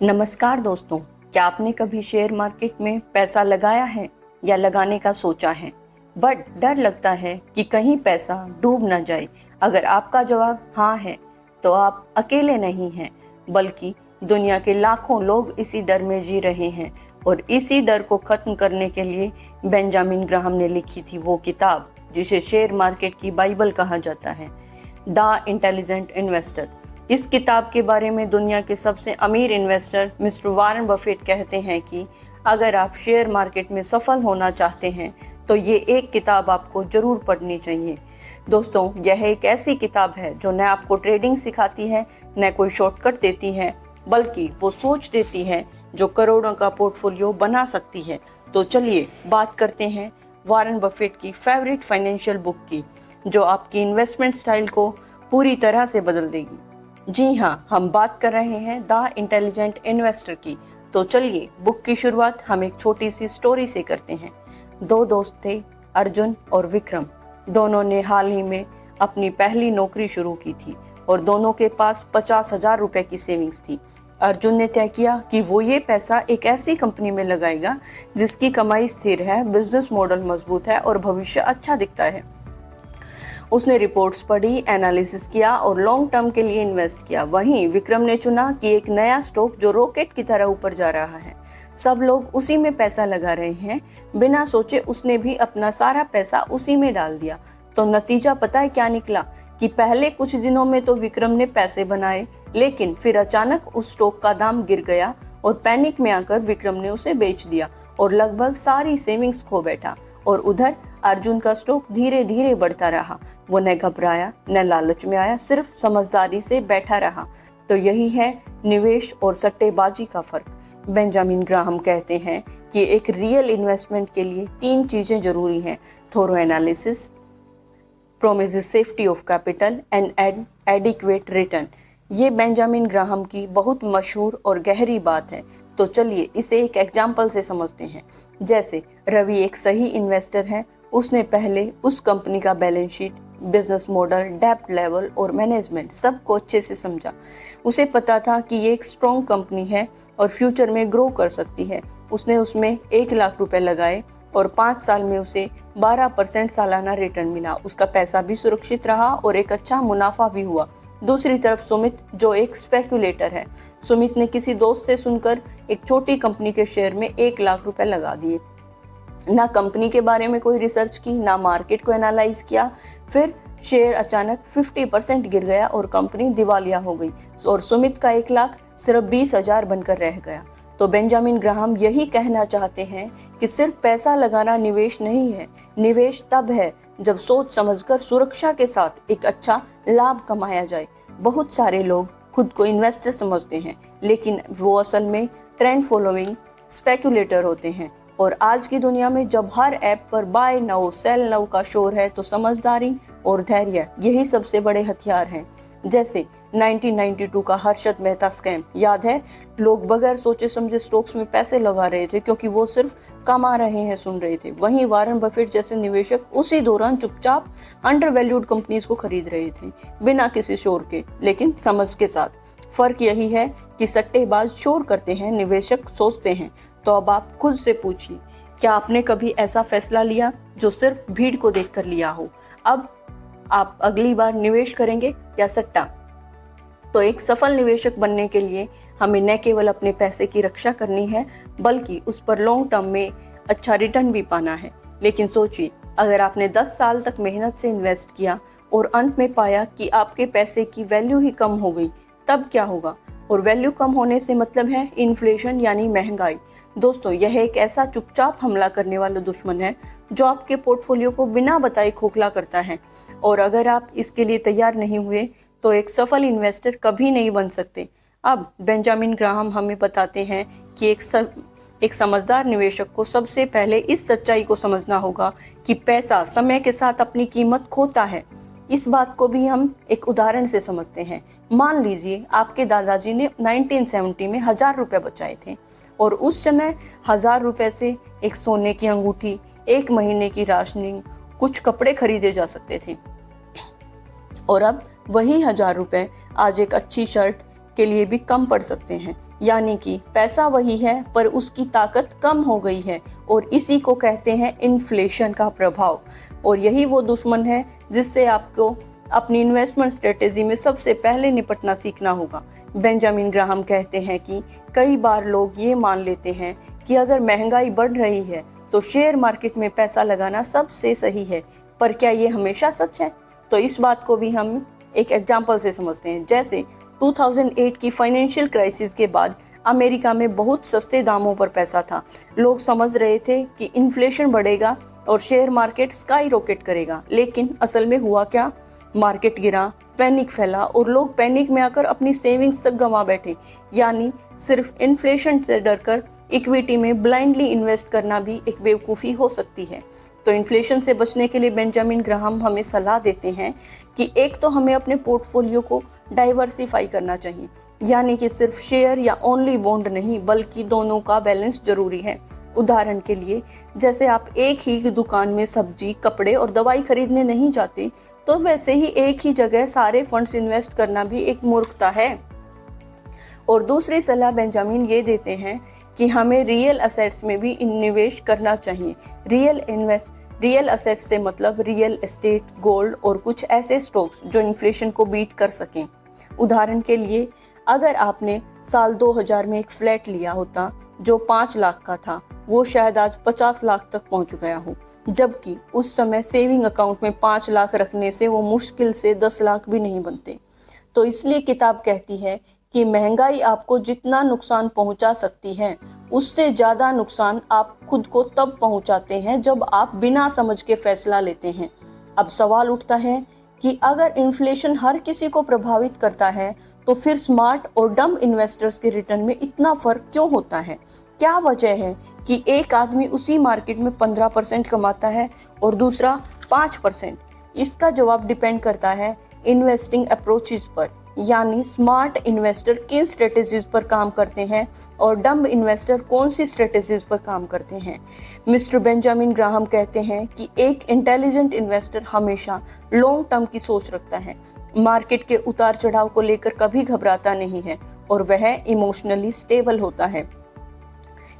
नमस्कार दोस्तों, क्या आपने कभी शेयर मार्केट में पैसा लगाया है या लगाने का सोचा है, बट डर लगता है कि कहीं पैसा डूब ना जाए। अगर आपका जवाब हाँ है तो आप अकेले नहीं हैं, बल्कि दुनिया के लाखों लोग इसी डर में जी रहे हैं। और इसी डर को खत्म करने के लिए बेंजामिन ग्राहम ने लिखी थी वो किताब जिसे शेयर मार्केट की बाइबल कहा जाता है, द इंटेलिजेंट इन्वेस्टर। इस किताब के बारे में दुनिया के सबसे अमीर इन्वेस्टर मिस्टर वॉरेन बफेट कहते हैं कि अगर आप शेयर मार्केट में सफल होना चाहते हैं तो ये एक किताब आपको जरूर पढ़नी चाहिए। दोस्तों, यह एक ऐसी किताब है जो न आपको ट्रेडिंग सिखाती है, न कोई शॉर्टकट देती है, बल्कि वो सोच देती है जो करोड़ों का पोर्टफोलियो बना सकती है। तो चलिए बात करते हैं वॉरेन बफेट की फेवरेट फाइनेंशियल बुक की, जो आपकी इन्वेस्टमेंट स्टाइल को पूरी तरह से बदल देगी। जी हाँ, हम बात कर रहे हैं द इंटेलिजेंट इन्वेस्टर की। तो चलिए बुक की शुरुआत हम एक छोटी सी स्टोरी से करते हैं। दो दोस्त थे, अर्जुन और विक्रम। दोनों ने हाल ही में अपनी पहली नौकरी शुरू की थी और दोनों के पास 50,000 रुपए की सेविंग्स थी। अर्जुन ने तय किया कि वो ये पैसा एक ऐसी कंपनी में लगाएगा जिसकी कमाई स्थिर है, बिजनेस मॉडल मजबूत है और भविष्य अच्छा दिखता है। उसने रिपोर्ट्स पढ़ी, एनालिसिस किया और लॉन्ग टर्म के लिए इन्वेस्ट किया। वहीं विक्रम ने चुना कि एक नया स्टॉक जो रॉकेट की तरह ऊपर जा रहा है, सब लोग उसी में पैसा लगा रहे हैं। बिना सोचे उसने भी अपना सारा पैसा उसी में डाल दिया। तो नतीजा पता है क्या निकला कि पहले कुछ दिनों में तो विक्रम ने पैसे बनाए, लेकिन फिर अचानक उस स्टॉक का दाम गिर गया और पैनिक में आकर विक्रम ने उसे बेच दिया और लगभग सारी सेविंग्स खो बैठा। और उधर अर्जुन का स्टॉक धीरे धीरे बढ़ता रहा। वो न घबराया न लालच में आया, सिर्फ समझदारी से बैठा रहा। तो यही है निवेश और सट्टेबाजी का फर्क। बेंजामिन ग्राहम कहते हैं कि एक रियल इन्वेस्टमेंट के लिए 3 चीजें जरूरी हैं: thorough analysis, promises safety of capital and an adequate return। ये बेंजामिन ग्राहम की बहुत मशहूर और गहरी बात है। तो चलिए इसे एक एग्जाम्पल से समझते हैं। जैसे रवि एक सही इन्वेस्टर है। उसने पहले उस कंपनी का बैलेंस शीट, बिजनेस मॉडल, डेब्ट लेवल और मैनेजमेंट सबको अच्छे से समझा। उसे पता था कि ये एक स्ट्रॉन्ग कंपनी है और फ्यूचर में ग्रो कर सकती है। उसने उसमें 1 लाख रुपए लगाए और 5 साल में उसे 12% सालाना रिटर्न मिला। उसका पैसा भी सुरक्षित रहा और एक अच्छा मुनाफा भी हुआ। दूसरी तरफ सुमित, जो एक स्पेक्युलेटर है, सुमित ने किसी दोस्त से सुनकर एक छोटी कंपनी के शेयर में 1 लाख रुपए लगा दिए। ना कंपनी के बारे में कोई रिसर्च की, ना मार्केट को एनालाइज किया। फिर शेयर अचानक 50% गिर गया और कंपनी दिवालिया हो गई और सुमित का 1 लाख सिर्फ 20,000 बनकर रह गया। तो बेंजामिन ग्राहम यही कहना चाहते हैं कि सिर्फ पैसा लगाना निवेश नहीं है। निवेश तब है जब सोच समझकर सुरक्षा के साथ एक अच्छा लाभ कमाया जाए। बहुत सारे लोग खुद को इन्वेस्टर समझते हैं, लेकिन वो असल में ट्रेंड फॉलोइंग स्पेक्युलेटर होते हैं। और आज की दुनिया में जब हर ऐप पर बाय नाउ सेल नाउ का शोर है, तो समझदारी और धैर्य यही सबसे बड़े हथियार हैं। जैसे 1992 का हर्षद मेहता स्कैम याद है? लोग बगैर सोचे समझे स्टॉक्स में पैसे लगा रहे थे क्योंकि वो सिर्फ कमा रहे हैं सुन रहे थे। वहीं वॉरेन बफेट जैसे निवेशक उसी दौरान चुपचाप अंडरवैल्यूड कंपनीज को खरीद रहे थे, बिना किसी शोर के, लेकिन समझ के साथ। फर्क यही है कि सट्टेबाज शोर करते हैं, निवेशक सोचते हैं। तो अब आप खुद से पूछिए, क्या आपने कभी ऐसा फैसला लिया जो सिर्फ भीड़ को देखकर लिया हो? अब आप अगली बार निवेश करेंगे या सट्टा? तो एक सफल निवेशक बनने के लिए हमें न केवल अपने पैसे की रक्षा करनी है, बल्कि उस पर लॉन्ग टर्म में अच्छा रिटर्न भी पाना है। लेकिन सोचिए, अगर आपने 10 साल तक मेहनत से इन्वेस्ट किया और अंत में पाया कि आपके पैसे की वैल्यू ही कम हो गई, तब क्या होगा? और वैल्यू कम होने से मतलब है इन्फ्लेशन, यानी महंगाई। दोस्तों, यह एक ऐसा चुपचाप हमला करने वाला दुश्मन है जो आपके पोर्टफोलियो को बिना बताए खोखला करता है। और अगर आप इसके लिए तैयार नहीं हुए तो एक सफल इन्वेस्टर कभी नहीं बन सकते। अब बेंजामिन ग्राहम हमें बताते हैं कि एक समझदार निवेशक को सबसे पहले इस सच्चाई को समझना होगा कि पैसा समय के साथ अपनी कीमत खोता है। इस बात को भी हम एक उदाहरण से समझते हैं। मान लीजिए आपके दादाजी ने 1970 में 1,000 रुपए बचाए थे और उस समय 1,000 रुपए से एक सोने की अंगूठी, 1 महीने की राशनिंग, कुछ कपड़े खरीदे जा सकते थे। और अब वही 1,000 रुपए आज एक अच्छी शर्ट के लिए भी कम पड़ सकते हैं। यानी कि पैसा वही है पर उसकी ताकत कम हो गई है, और इसी को कहते हैं इन्फ्लेशन का प्रभाव। और यही वो दुश्मन है जिससे आपको अपनी इन्वेस्टमेंट स्ट्रेटेजी में सबसे पहले निपटना सीखना होगा। बेंजामिन ग्राहम कहते हैं कि कई बार लोग ये मान लेते हैं कि अगर महंगाई बढ़ रही है तो शेयर मार्केट में पैसा लगाना सबसे सही है, पर क्या ये हमेशा सच है? तो इस बात को भी हम एक एग्जाम्पल से समझते हैं। जैसे 2008 की फाइनेंशियल क्राइसिस के बाद अमेरिका में बहुत सस्ते दामों पर पैसा था। लोग समझ रहे थे कि इन्फ्लेशन बढ़ेगा और शेयर मार्केट स्काई रॉकेट करेगा, लेकिन असल में हुआ क्या? मार्केट गिरा, पैनिक फैला और लोग पैनिक में आकर अपनी सेविंग्स तक गंवा बैठे। यानी सिर्फ इन्फ्लेशन से डरकर इक्विटी में ब्लाइंडली इन्वेस्ट करना भी एक बेवकूफ़ी हो सकती है। तो इन्फ्लेशन से बचने के लिए बेंजामिन ग्राहम हमें सलाह देते हैं कि एक तो हमें अपने पोर्टफोलियो को डाइवर्सिफाई करना चाहिए, यानी कि सिर्फ शेयर या ओनली बॉन्ड नहीं बल्कि दोनों का बैलेंस जरूरी है। उदाहरण के लिए, जैसे आप एक ही दुकान में सब्जी, कपड़े और दवाई खरीदने नहीं जाते, तो वैसे ही एक ही जगह सारे फंड्स इन्वेस्ट करना भी एक मूर्खता है। और दूसरी सलाह बेंजामिन ये देते हैं कि हमें रियल असेट्स में भी निवेश करना चाहिए। रियल असेट्स से मतलब रियल एस्टेट, गोल्ड और कुछ ऐसे स्टॉक्स जो इन्फ्लेशन को बीट कर सकें। उदाहरण के लिए, अगर आपने साल 2000 में एक फ्लैट लिया होता जो 5 लाख का था, वो शायद आज 50 लाख तक पहुंच गया हो, जबकि उस समय सेविंग अकाउंट में 5 लाख रखने से वो मुश्किल से 10 लाख भी नहीं बनते। तो इसलिए किताब कहती है कि महंगाई आपको जितना नुकसान पहुंचा सकती है, उससे ज़्यादा नुकसान आप खुद को तब पहुंचाते हैं जब आप बिना समझ के फैसला लेते हैं। अब सवाल उठता है कि अगर इन्फ्लेशन हर किसी को प्रभावित करता है, तो फिर स्मार्ट और डम इन्वेस्टर्स के रिटर्न में इतना फर्क क्यों होता है? क्या वजह है कि एक आदमी उसी मार्केट में 15% कमाता है और दूसरा 5%? इसका जवाब डिपेंड करता है इन्वेस्टिंग अप्रोचेस पर, यानी स्मार्ट इन्वेस्टर किन स्ट्रेटेजीज पर काम करते हैं और डम्ब इन्वेस्टर कौन सी स्ट्रेटेजीज पर काम करते हैं। मिस्टर बेंजामिन ग्राहम कहते हैं कि एक इंटेलिजेंट इन्वेस्टर हमेशा लॉन्ग टर्म की सोच रखता है, मार्केट के उतार चढ़ाव को लेकर कभी घबराता नहीं है और वह इमोशनली स्टेबल होता है।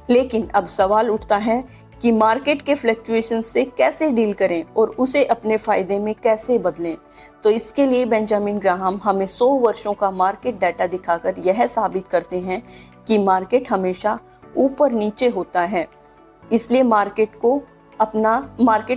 लेकिन अब सवाल उठता है कि मार्केट के फ्लक्चुएशन से कैसे डील करें और उसे अपने फायदे में कैसे बदलें। तो इसके लिए बेंजामिन ग्राहम हमें 100 वर्षों का मार्केट डाटा दिखाकर यह साबित करते हैं कि मार्केट हमेशा ऊपर नीचे होता है। इसलिए मार्केट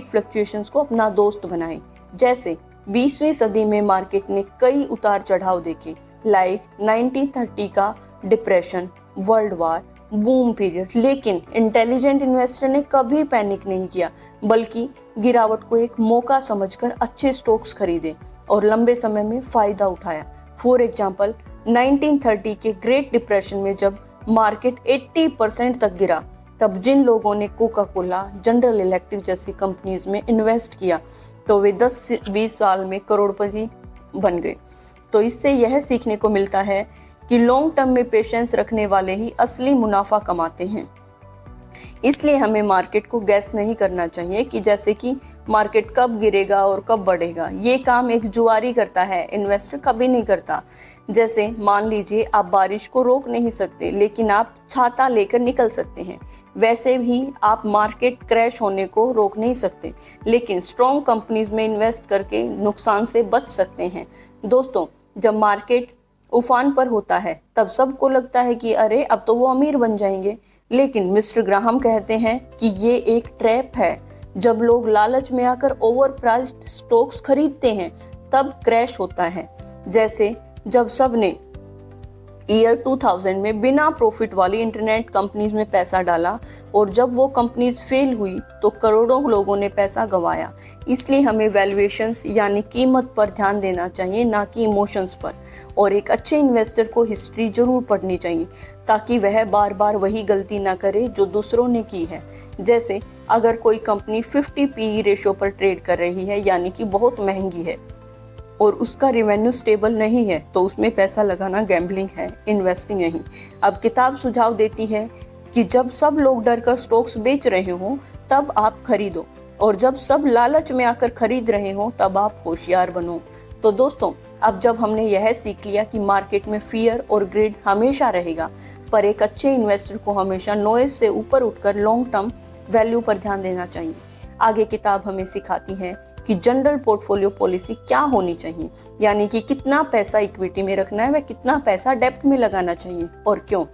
फ्लक्चुएशंस को अपना दोस्त बनाएं। जैसे 20वीं सदी में मार्केट ने कई उतार चढ़ाव देखे, लाइक 1930 का depression, world war, boom period, लेकिन इंटेलिजेंट इन्वेस्टर ने कभी पैनिक नहीं किया, बल्कि गिरावट को एक मौका समझकर अच्छे स्टॉक्स खरीदे और लंबे समय में फायदा उठाया। फॉर एग्जांपल, 1930 के ग्रेट डिप्रेशन में जब मार्केट 80% तक गिरा, तब जिन लोगों ने कोका कोला, जनरल इलेक्ट्रिक जैसी कंपनीज में इन्वेस्ट किया, तो वे 10-20 साल में करोड़पति बन गए। तो इससे यह सीखने को मिलता है कि लॉन्ग टर्म में पेशेंस रखने वाले ही असली मुनाफा कमाते हैं। इसलिए हमें मार्केट को गैस नहीं करना चाहिए कि जैसे कि मार्केट कब गिरेगा और कब बढ़ेगा। ये काम एक जुआरी करता है, इन्वेस्टर कभी नहीं करता। जैसे मान लीजिए आप बारिश को रोक नहीं सकते, लेकिन आप छाता लेकर निकल सकते हैं। वैसे भी आप मार्केट क्रैश होने को रोक नहीं सकते, लेकिन स्ट्रॉन्ग कंपनीज में इन्वेस्ट करके नुकसान से बच सकते हैं। दोस्तों, जब मार्केट उफान पर होता है तब सबको लगता है कि अरे अब तो वो अमीर बन जाएंगे, लेकिन मिस्टर ग्राहम कहते हैं कि ये एक ट्रैप है। जब लोग लालच में आकर ओवर प्राइस्ड स्टॉक्स खरीदते हैं तब क्रैश होता है। जैसे जब सबने ईयर 2000 में बिना प्रॉफिट वाली इंटरनेट कंपनीज में पैसा डाला और जब वो कंपनीज फेल हुई तो करोड़ों लोगों ने पैसा गंवाया। इसलिए हमें वैल्यूएशंस यानी कीमत पर ध्यान देना चाहिए, ना कि इमोशंस पर। और एक अच्छे इन्वेस्टर को हिस्ट्री जरूर पढ़नी चाहिए ताकि वह बार बार वही गलती ना करे जो दूसरों ने की है। जैसे अगर कोई कंपनी 50 PE रेशो पर ट्रेड कर रही है, यानी कि बहुत महंगी है, और उसका रिवेन्यू स्टेबल नहीं है, तो उसमें पैसा लगाना गैम्बलिंग है, इन्वेस्टिंग नहीं। अब किताब सुझाव देती है कि जब सब लोग डर कर स्टॉक्स बेच रहे हों तब आप खरीदो, और जब सब लालच में आकर खरीद रहे हों तब आप होशियार बनो। तो दोस्तों, अब जब हमने यह सीख लिया कि मार्केट में फियर और ग्रिड हमेशा रहेगा, पर एक अच्छे इन्वेस्टर को हमेशा नॉइज से ऊपर उठकर लॉन्ग टर्म वैल्यू पर ध्यान देना चाहिए। आगे किताब हमें सिखाती है कि जनरल पोर्टफोलियो पॉलिसी क्या होनी चाहिए, यानी कि कितना पैसा इक्विटी में रखना है व कितना पैसा डेब्ट में लगाना चाहिए और क्यों।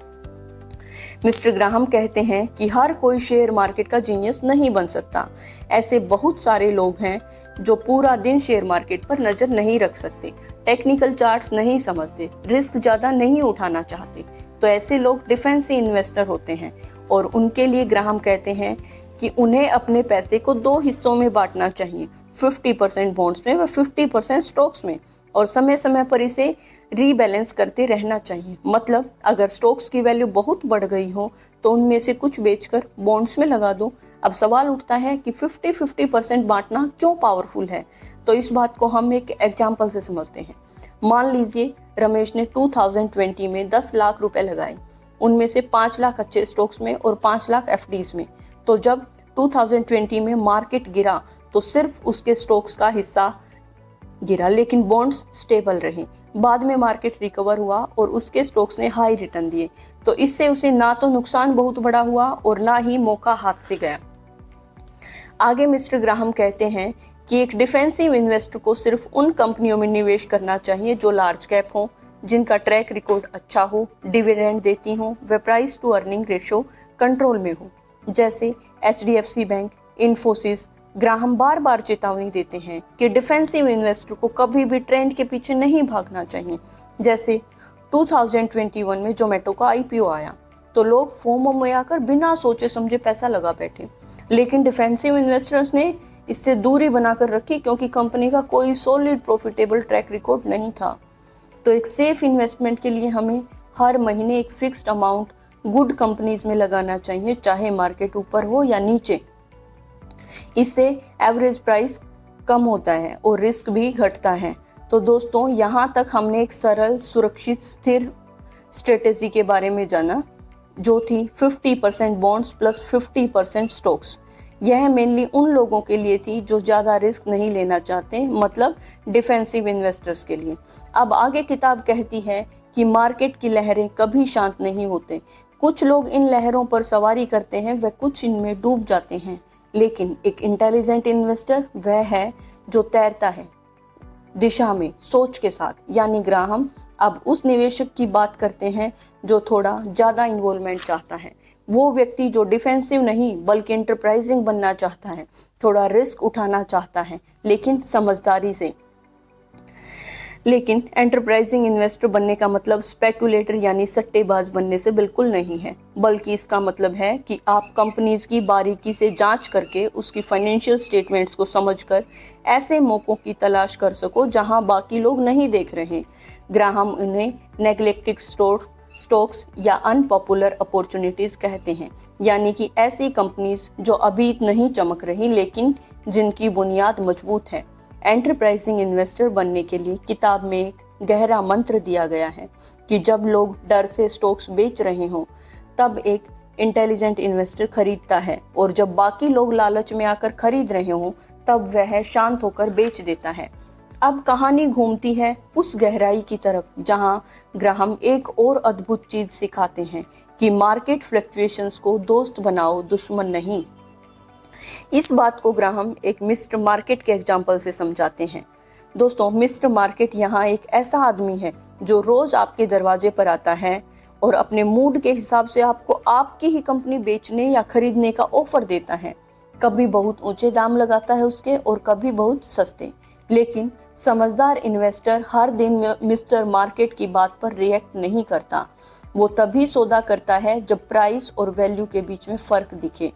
मिस्टर ग्राहम कहते हैं कि हर कोई शेयर मार्केट का जीनियस नहीं बन सकता। ऐसे बहुत सारे लोग हैं जो पूरा दिन शेयर मार्केट पर नजर नहीं रख सकते, टेक्निकल चार्ट्स नहीं समझते, रिस्क ज़्यादा नहीं उठाना चाहते। तो ऐसे लोग डिफेंसिव इन्वेस्टर होते हैं और उनके लिए ग्राहम कहते हैं कि उन्हें अपने पैसे को 2 हिस्सों में बांटना चाहिए, 50% बॉन्ड्स में व 50% स्टॉक्स में, और समय समय पर इसे रीबैलेंस करते रहना चाहिए। मतलब अगर स्टॉक्स की वैल्यू बहुत बढ़ गई हो तो उनमें से कुछ बेचकर बॉन्ड्स में लगा दो। अब सवाल उठता है कि 50-50% बांटना क्यों पावरफुल है, तो इस बात को हम एक एग्जाम्पल से समझते हैं। मान लीजिए रमेश ने 2020 में 10 लाख रुपए लगाए, उनमें से 5 लाख अच्छे स्टॉक्स में और 5 लाख एफडीज में। तो जब 2020 में मार्केट गिरा तो सिर्फ उसके स्टॉक्स का हिस्सा गिरा, लेकिन बॉन्ड्स स्टेबल रहे। बाद में मार्केट रिकवर हुआ और उसके स्टॉक्स ने हाई रिटर्न दिए, तो इससे उसे ना तो नुकसान बहुत बड़ा हुआ और ना ही मौका हाथ से गया। आगे मिस्टर ग्राहम कहते हैं कि एक डिफेंसिव इन्वेस्टर को सिर्फ उन कंपनियों में निवेश करना चाहिए जो लार्ज कैप हो, जिनका ट्रैक रिकॉर्ड अच्छा हो, डिविडेंड देती हो व price to earning ratio control में हो, जैसे HDFC बैंक, इन्फोसिस। ग्राहम बार बार चेतावनी देते हैं कि डिफेंसिव इन्वेस्टर को कभी भी ट्रेंड के पीछे नहीं भागना चाहिए। जैसे 2021 में जोमेटो का IPO आया तो लोग फोमो में आकर बिना सोचे समझे पैसा लगा बैठे, लेकिन डिफेंसिव इन्वेस्टर्स ने इससे दूरी बनाकर रखी क्योंकि कंपनी का कोई सॉलिड प्रॉफिटेबल ट्रैक रिकॉर्ड नहीं था। तो एक सेफ इन्वेस्टमेंट के लिए हमें हर महीने एक फिक्स्ड अमाउंट गुड कंपनीज में लगाना चाहिए, चाहे मार्केट ऊपर हो या नीचे। इससे एवरेज प्राइस कम होता है और रिस्क भी घटता है। तो दोस्तों, यहाँ तक हमने एक सरल, सुरक्षित, स्थिर स्ट्रेटेजी के बारे में जाना, जो थी 50% बॉन्ड्स प्लस 50% स्टॉक्स। यह मेनली उन लोगों के लिए थी जो ज़्यादा रिस्क नहीं लेना चाहते, मतलब डिफेंसिव इन्वेस्टर्स के लिए। अब आगे किताब कहती है कि मार्केट की लहरें कभी शांत नहीं होते। कुछ लोग इन लहरों पर सवारी करते हैं व कुछ इनमें डूब जाते हैं, लेकिन एक इंटेलिजेंट इन्वेस्टर वह है जो तैरता है दिशा में सोच के साथ। यानी ग्राहम अब उस निवेशक की बात करते हैं जो थोड़ा ज़्यादा इन्वॉल्वमेंट चाहता है, वो व्यक्ति जो डिफेंसिव नहीं बल्कि एंटरप्राइजिंग बनना चाहता है, थोड़ा रिस्क उठाना चाहता है लेकिन समझदारी से। लेकिन एंटरप्राइजिंग इन्वेस्टर बनने का मतलब स्पेकुलेटर यानी सट्टेबाज बनने से बिल्कुल नहीं है, बल्कि इसका मतलब है कि आप कंपनीज की बारीकी से जांच करके उसकी फाइनेंशियल स्टेटमेंट्स को समझकर ऐसे मौकों की तलाश कर सको जहां बाकी लोग नहीं देख रहे। ग्राहम उन्हें नेग्लेक्टेड स्टॉक्स या अनपॉपुलर अपॉर्चुनिटीज़ कहते हैं, यानी कि ऐसी कंपनीज जो अभी नहीं चमक रही लेकिन जिनकी बुनियाद मजबूत है। एंटरप्राइजिंग इन्वेस्टर बनने के लिए किताब में एक गहरा मंत्र दिया गया है कि जब लोग डर से स्टॉक्स बेच रहे हों तब एक इंटेलिजेंट इन्वेस्टर खरीदता है, और जब बाकी लोग लालच में आकर खरीद रहे हों तब वह शांत होकर बेच देता है। अब कहानी घूमती है उस गहराई की तरफ जहां ग्राहम एक और अद्भुत चीज सिखाते हैं कि मार्केट फ्लक्चुएशंस को दोस्त बनाओ, दुश्मन नहीं। इस बात को ग्राहम एक मिस्टर मार्केट के एग्जाम्पल से समझाते हैं। दोस्तों, मिस्टर मार्केट यहाँ एक ऐसा आदमी है जो रोज आपके दरवाजे पर आता है और अपने मूड के हिसाब से आपको आपकी ही कंपनी बेचने या खरीदने का ऑफर देता है। कभी बहुत ऊंचे दाम लगाता है उसके और कभी बहुत सस्ते, लेकिन समझदार इन्वेस्टर हर दिन मिस्टर मार्केट की बात पर रिएक्ट नहीं करता। वो तभी सौदा करता है जब प्राइस और वैल्यू के बीच में फर्क दिखे।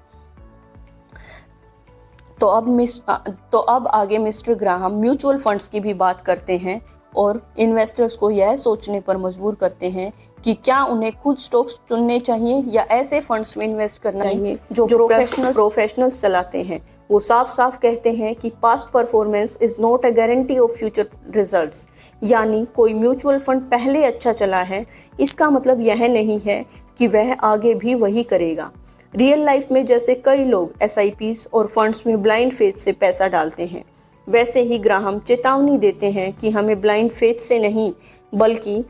तो अब आगे मिस्टर ग्राहम म्यूचुअल फंड्स की भी बात करते हैं और इन्वेस्टर्स को यह सोचने पर मजबूर करते हैं कि क्या उन्हें खुद स्टॉक्स चुनने चाहिए या ऐसे फंड्स में इन्वेस्ट करना चाहिए जो प्रोफेशनल्स चलाते हैं। वो साफ साफ कहते हैं कि past performance is not a guarantee of future results. यानी कोई म्यूचुअल फंड पहले अच्छा चला है इसका मतलब यह नहीं है कि वह आगे भी वही करेगा। रियल लाइफ में जैसे कई लोग SIPs और फंड्स में ब्लाइंड फेथ से पैसा डालते हैं, वैसे ही ग्राहम चेतावनी देते हैं कि हमें ब्लाइंड फेथ से नहीं बल्कि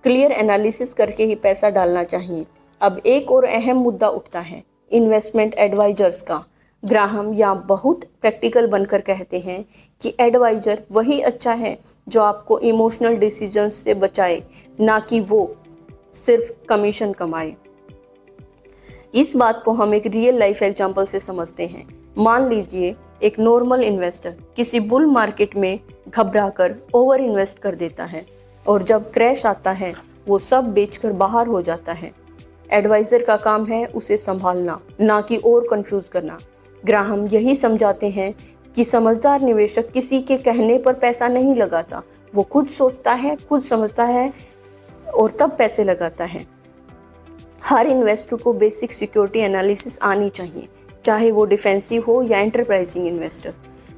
क्लियर एनालिसिस करके ही पैसा डालना चाहिए। अब एक और अहम मुद्दा उठता है इन्वेस्टमेंट एडवाइजर्स का। ग्राहम यहाँ बहुत प्रैक्टिकल बनकर कहते हैं कि एडवाइजर वही अच्छा है जो आपको इमोशनल डिसीजंस से बचाए, ना कि वो सिर्फ कमीशन कमाए। इस बात को हम एक रियल लाइफ एग्जांपल से समझते हैं। मान लीजिए एक नॉर्मल इन्वेस्टर किसी बुल मार्केट में घबराकर ओवर इन्वेस्ट कर देता है और जब क्रैश आता है वो सब बेचकर बाहर हो जाता है। एडवाइजर का काम है उसे संभालना, ना कि और कंफ्यूज करना। ग्राहम यही समझाते हैं कि समझदार निवेशक किसी के कहने पर पैसा नहीं लगाता, वो खुद सोचता है, खुद समझता है और तब पैसे लगाता है। हर इन्वेस्टर को बेसिक सिक्योरिटी एनालिसिस आनी चाहिए, चाहे वो डिफेंसिव हो या एंटरप्राइजिंग इन्वेस्टर।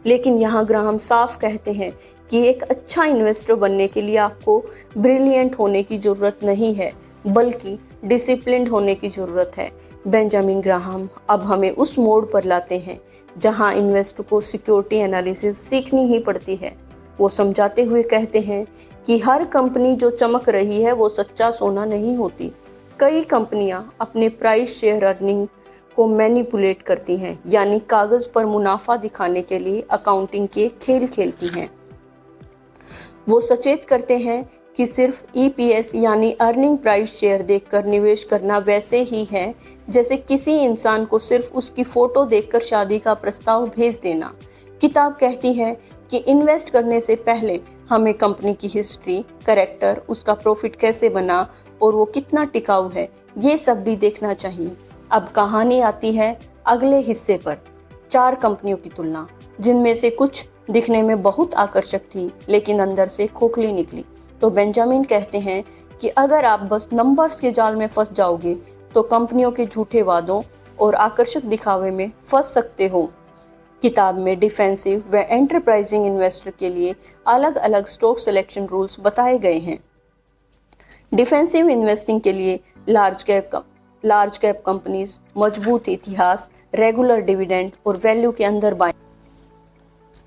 लेकिन यहाँ ग्राहम साफ कहते हैं कि एक अच्छा इन्वेस्टर बनने के लिए आपको ब्रिलियंट होने की ज़रूरत नहीं है, बल्कि डिसिप्लिन्ड होने की ज़रूरत है। बेंजामिन ग्राहम अब हमें उस मोड़ पर लाते हैं जहाँ इन्वेस्टर को सिक्योरिटी एनालिसिस सीखनी ही पड़ती है। वो समझाते हुए कहते हैं कि हर कंपनी जो चमक रही है वो सच्चा सोना नहीं होती। कई कंपनियां अपने प्राइस शेयर अर्निंग को मैनिपुलेट करती हैं, यानी कागज पर मुनाफा दिखाने के लिए अकाउंटिंग के खेल खेलती हैं। वो सचेत करते हैं कि सिर्फ EPS यानी अर्निंग प्राइस शेयर देखकर निवेश करना वैसे ही है जैसे किसी इंसान को सिर्फ उसकी फ़ोटो देखकर शादी का प्रस्ताव भेज देना। किताब कहती है कि इन्वेस्ट करने से पहले हमें कंपनी की हिस्ट्री, कैरेक्टर, उसका प्रॉफिट कैसे बना और वो कितना टिकाऊ है, ये सब भी देखना चाहिए। अब कहानी आती है अगले हिस्से पर, 4 कंपनियों की तुलना, जिनमें से कुछ दिखने में बहुत आकर्षक थी लेकिन अंदर से खोखली निकली। तो बेंजामिन कहते हैं कि अगर आप बस नंबर्स के जाल में फंस जाओगे तो कंपनियों के झूठे वादों और आकर्षक दिखावे में फंस सकते हो। किताब में डिफेंसिव व एंटरप्राइजिंग इन्वेस्टर के लिए अलग अलग स्टॉक सिलेक्शन रूल्स बताए गए हैं। डिफेंसिव इन्वेस्टिंग के लिए लार्ज कैप कंपनीज, मजबूत इतिहास, रेगुलर डिविडेंड और वैल्यू के अंदर बाय।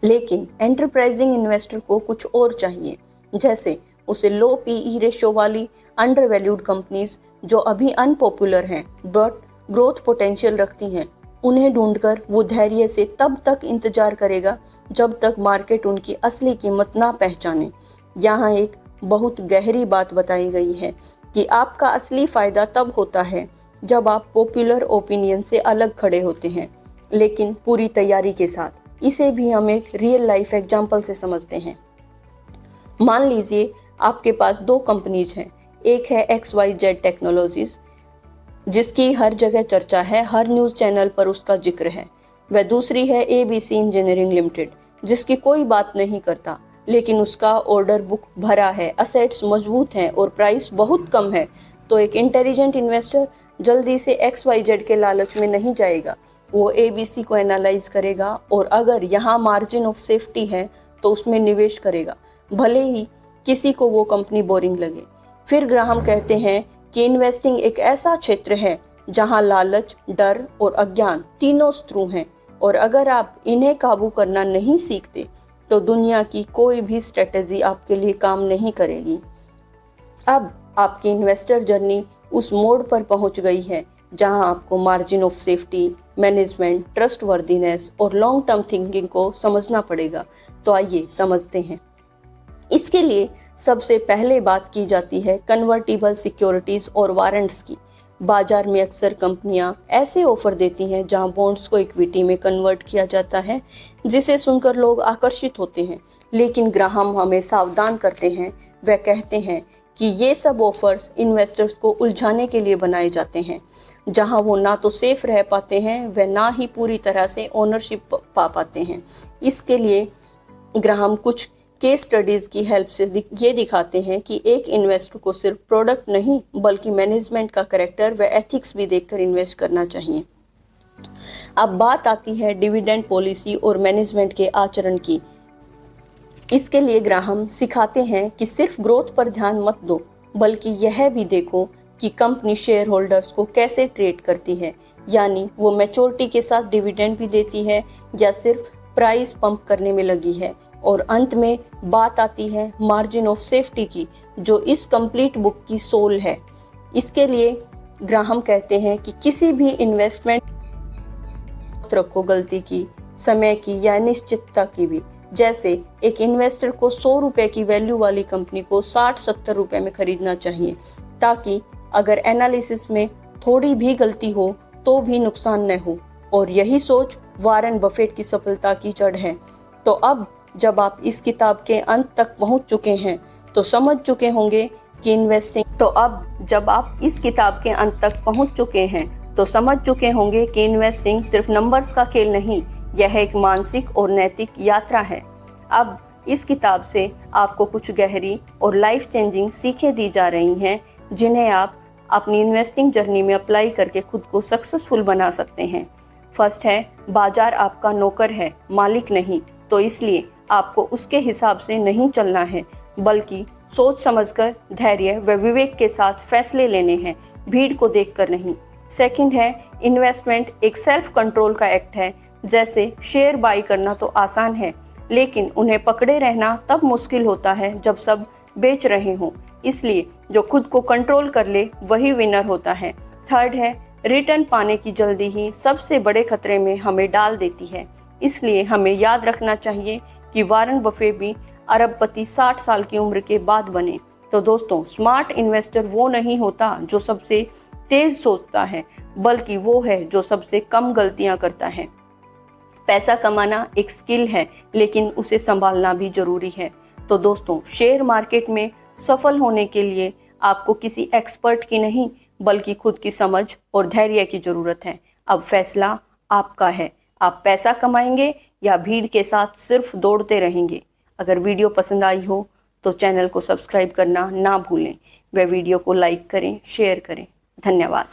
लेकिन एंटरप्राइजिंग इन्वेस्टर को कुछ और चाहिए, जैसे उसे लो PE रेशो वाली अंडर वैल्यूड कंपनीज जो अभी अनपॉपुलर हैं बट ग्रोथ पोटेंशियल रखती हैं, उन्हें ढूंढकर वो धैर्य से तब तक इंतजार करेगा जब तक मार्केट उनकी असली कीमत ना पहचाने। यहाँ एक बहुत गहरी बात बताई गई है कि आपका असली फ़ायदा तब होता है जब आप पॉपुलर ओपिनियन से अलग खड़े होते हैं, लेकिन पूरी तैयारी के साथ। इसे भी हम एक रियल लाइफ एग्जाम्पल से समझते हैं। मान लीजिए आपके पास 2 कंपनीज हैं। एक है XYZ टेक्नोलॉजीज, जिसकी हर जगह चर्चा है, हर न्यूज़ चैनल पर उसका जिक्र है। वह दूसरी है ABC इंजीनियरिंग लिमिटेड, जिसकी कोई बात नहीं करता, लेकिन उसका ऑर्डर बुक भरा है, असेट्स मजबूत हैं और प्राइस बहुत कम है। तो एक इंटेलिजेंट इन्वेस्टर जल्दी से XYZ के लालच में नहीं जाएगा। वो ABC को एनालाइज करेगा और अगर यहाँ मार्जिन ऑफ सेफ्टी है तो उसमें निवेश करेगा, भले ही किसी को वो कंपनी बोरिंग लगे। फिर ग्राहम कहते हैं कि इन्वेस्टिंग एक ऐसा क्षेत्र है जहां लालच, डर और अज्ञान तीनों शत्रु हैं, और अगर आप इन्हें काबू करना नहीं सीखते तो दुनिया की कोई भी स्ट्रेटेजी आपके लिए काम नहीं करेगी। अब आपकी इन्वेस्टर जर्नी उस मोड़ पर पहुंच गई है जहां आपको margin of safety, management, trustworthiness और लॉन्ग टर्म थिंकिंग को समझना पड़ेगा। तो आइए समझते हैं। इसके लिए सबसे पहले बात की जाती है कन्वर्टिबल सिक्योरिटीज़ और वारंट्स की। बाजार में अक्सर कंपनियां ऐसे ऑफर देती हैं जहां बॉन्ड्स को इक्विटी में कन्वर्ट किया जाता है, जिसे सुनकर लोग आकर्षित होते हैं। लेकिन ग्राहम हमें सावधान करते हैं। वह कहते हैं कि ये सब ऑफर्स इन्वेस्टर्स को उलझाने के लिए बनाए जाते हैं, जहां वो ना तो सेफ रह पाते हैं व ना ही पूरी तरह से ओनरशिप पा पाते हैं। इसके लिए ग्राहम कुछ केस स्टडीज़ की हेल्प से ये दिखाते हैं कि एक इन्वेस्टर को सिर्फ प्रोडक्ट नहीं बल्कि मैनेजमेंट का कैरेक्टर व एथिक्स भी देखकर इन्वेस्ट करना चाहिए। अब बात आती है डिविडेंड पॉलिसी और मैनेजमेंट के आचरण की। इसके लिए ग्राहम सिखाते हैं कि सिर्फ ग्रोथ पर ध्यान मत दो, बल्कि यह भी देखो कि कंपनी शेयर होल्डर्स को कैसे ट्रीट करती है, यानी वो मैच्योरिटी के साथ डिविडेंड भी देती है या सिर्फ प्राइस पंप करने में लगी है। और अंत में बात आती है मार्जिन ऑफ सेफ्टी की, जो इस कंप्लीट बुक की सोल है। इसके लिए ग्राहम कहते हैं कि किसी भी इन्वेस्टमेंट रखो गलती की, समय की या निश्चितता की भी। जैसे एक इन्वेस्टर को 100 रुपए की वैल्यू वाली कंपनी को 60-70 रुपए में खरीदना चाहिए, ताकि अगर एनालिसिस में थोड़ी भी गलती हो तो भी नुकसान न हो। और यही सोच वारेन बफेट की सफलता की जड़ है। तो अब जब आप इस किताब के अंत तक पहुंच चुके हैं तो समझ चुके होंगे कि इन्वेस्टिंग सिर्फ नंबर्स का खेल नहीं, यह एक मानसिक और नैतिक यात्रा है। अब इस किताब से आपको कुछ गहरी और लाइफ चेंजिंग सीखें दी जा रही हैं, जिन्हें आप अपनी इन्वेस्टिंग जर्नी में अप्लाई करके खुद को सक्सेसफुल बना सकते हैं। फर्स्ट है, बाजार आपका नौकर है, मालिक नहीं। तो इसलिए आपको उसके हिसाब से नहीं चलना है, बल्कि सोच समझकर, धैर्य व विवेक के साथ फैसले लेने हैं, भीड़ को देखकर नहीं। सेकंड है, इन्वेस्टमेंट एक सेल्फ कंट्रोल का एक्ट है। जैसे शेयर बाई करना तो आसान है, लेकिन उन्हें पकड़े रहना तब मुश्किल होता है जब सब बेच रहे हों। इसलिए जो खुद को कंट्रोल कर ले वही विनर होता है। थर्ड है, रिटर्न पाने की जल्दी ही सबसे बड़े खतरे में हमें डाल देती है। इसलिए हमें याद रखना चाहिए कि वारेन बफेट भी अरबपति 60 साल की उम्र के बाद बने। तो दोस्तों, स्मार्ट इन्वेस्टर वो नहीं होता जो सबसे तेज सोचता है, बल्कि वो है जो सबसे कम गलतियां करता है। पैसा कमाना एक स्किल है, लेकिन उसे संभालना भी जरूरी है। तो दोस्तों, शेयर मार्केट में सफल होने के लिए आपको किसी एक्सपर्ट की नहीं, बल्कि खुद की समझ और धैर्य की जरूरत है। अब फैसला आपका है, आप पैसा कमाएंगे या भीड़ के साथ सिर्फ दौड़ते रहेंगे। अगर वीडियो पसंद आई हो तो चैनल को सब्सक्राइब करना ना भूलें, व वीडियो को लाइक करें, शेयर करें। धन्यवाद।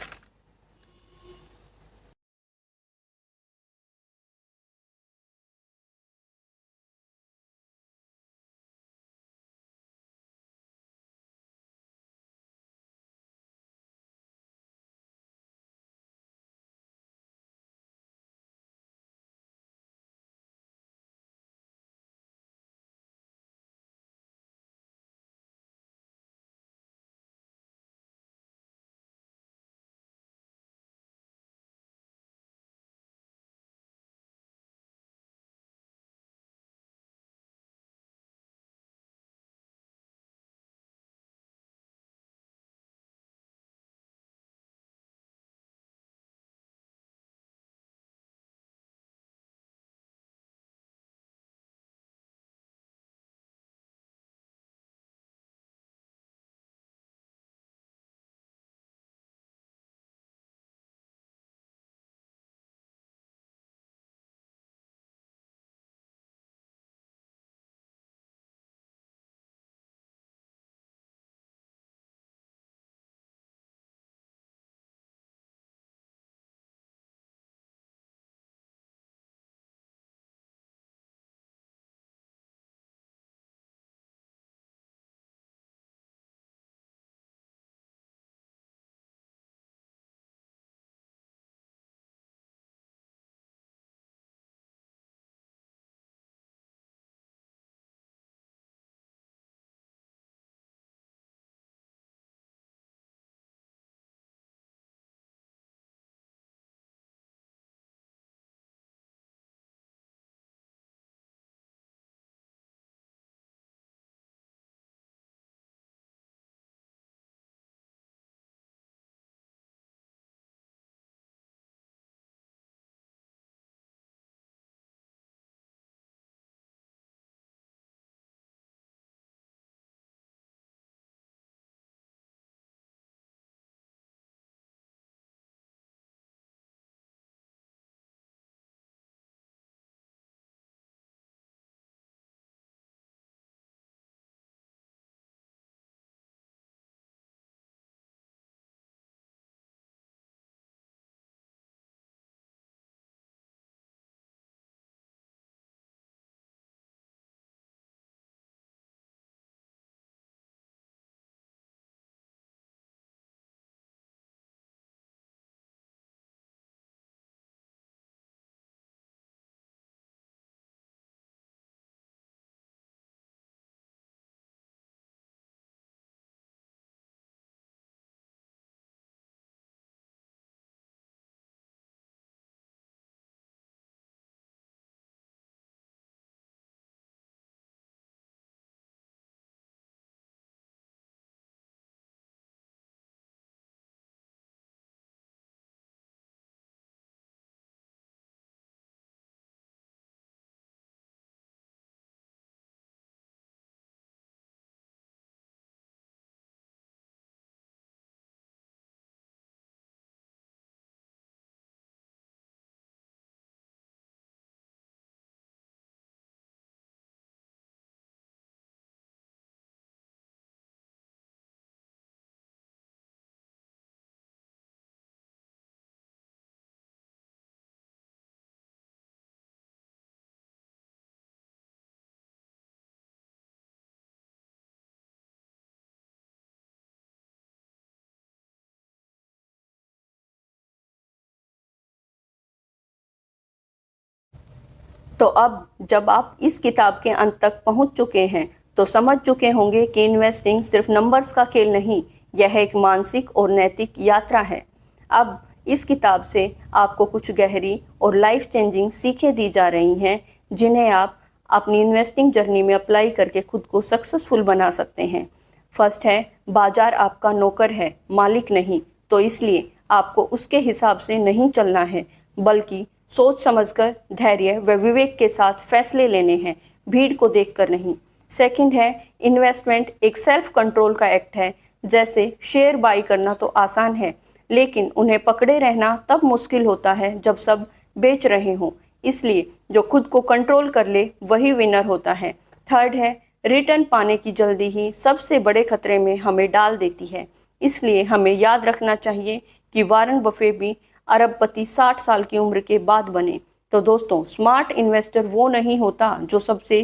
तो अब जब आप इस किताब के अंत तक पहुंच चुके हैं तो समझ चुके होंगे कि इन्वेस्टिंग सिर्फ नंबर्स का खेल नहीं, यह एक मानसिक और नैतिक यात्रा है। अब इस किताब से आपको कुछ गहरी और लाइफ चेंजिंग सीखें दी जा रही हैं, जिन्हें आप अपनी इन्वेस्टिंग जर्नी में अप्लाई करके खुद को सक्सेसफुल बना सकते हैं। फर्स्ट है, बाजार आपका नौकर है, मालिक नहीं। तो इसलिए आपको उसके हिसाब से नहीं चलना है, बल्कि सोच समझकर धैर्य व विवेक के साथ फैसले लेने हैं, भीड़ को देखकर नहीं। सेकंड है, इन्वेस्टमेंट एक सेल्फ कंट्रोल का एक्ट है। जैसे शेयर बाई करना तो आसान है, लेकिन उन्हें पकड़े रहना तब मुश्किल होता है जब सब बेच रहे हों। इसलिए जो खुद को कंट्रोल कर ले वही विनर होता है। थर्ड है, रिटर्न पाने की जल्दी ही सबसे बड़े खतरे में हमें डाल देती है। इसलिए हमें याद रखना चाहिए कि वारन बफे भी अरबपति 60 साल की उम्र के बाद बने। तो दोस्तों, स्मार्ट इन्वेस्टर वो नहीं होता जो सबसे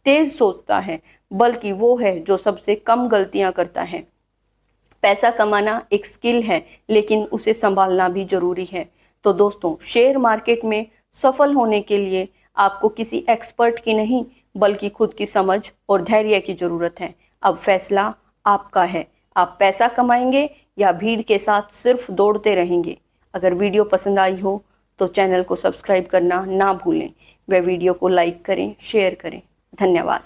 तेज सोचता है, बल्कि वो है जो सबसे कम गलतियां करता है। पैसा कमाना एक स्किल है, लेकिन उसे संभालना भी जरूरी है। तो दोस्तों, शेयर मार्केट में सफल होने के लिए आपको किसी एक्सपर्ट की नहीं, बल्कि खुद की समझ और धैर्य की जरूरत है। अब फैसला आपका है, आप पैसा कमाएंगे या भीड़ के साथ सिर्फ दौड़ते रहेंगे। अगर वीडियो पसंद आई हो तो चैनल को सब्सक्राइब करना ना भूलें, व वीडियो को लाइक करें, शेयर करें। धन्यवाद।